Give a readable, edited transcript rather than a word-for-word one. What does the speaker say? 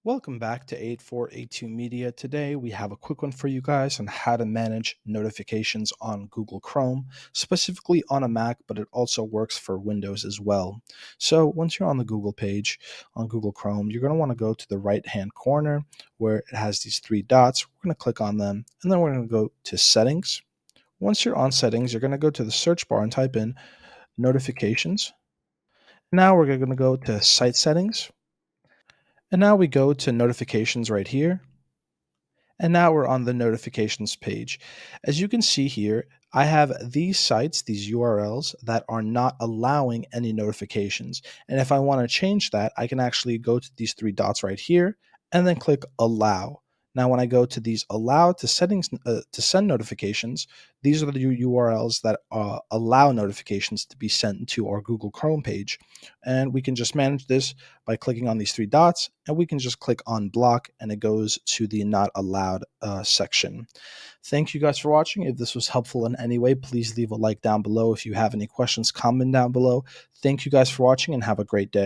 Welcome back to 8482 Media. Today we have a quick one for you guys on how to manage notifications on Google Chrome, specifically on a Mac, but it also works for Windows as well. So once you're on the Google page on Google Chrome, you're going to want to go to the right-hand corner where it has these three dots. We're going to click on them, and then we're going to go to Settings. Once you're on Settings, you're going to go to the search bar and type in Notifications. Now we're going to go to Site Settings, and now we go to Notifications right here. And now we're on the notifications page. As you can see here, I have these sites, these URLs that are not allowing any notifications. And if I want to change that, I can actually go to these three dots right here and then click allow. Now, when I go to these allow to settings to send notifications, these are the URLs that allow notifications to be sent to our Google Chrome page. And we can just manage this by clicking on these three dots, and we can just click on block and it goes to the not allowed section. Thank you guys for watching. If this was helpful in any way, please leave a like down below. If you have any questions, comment down below. Thank you guys for watching and have a great day.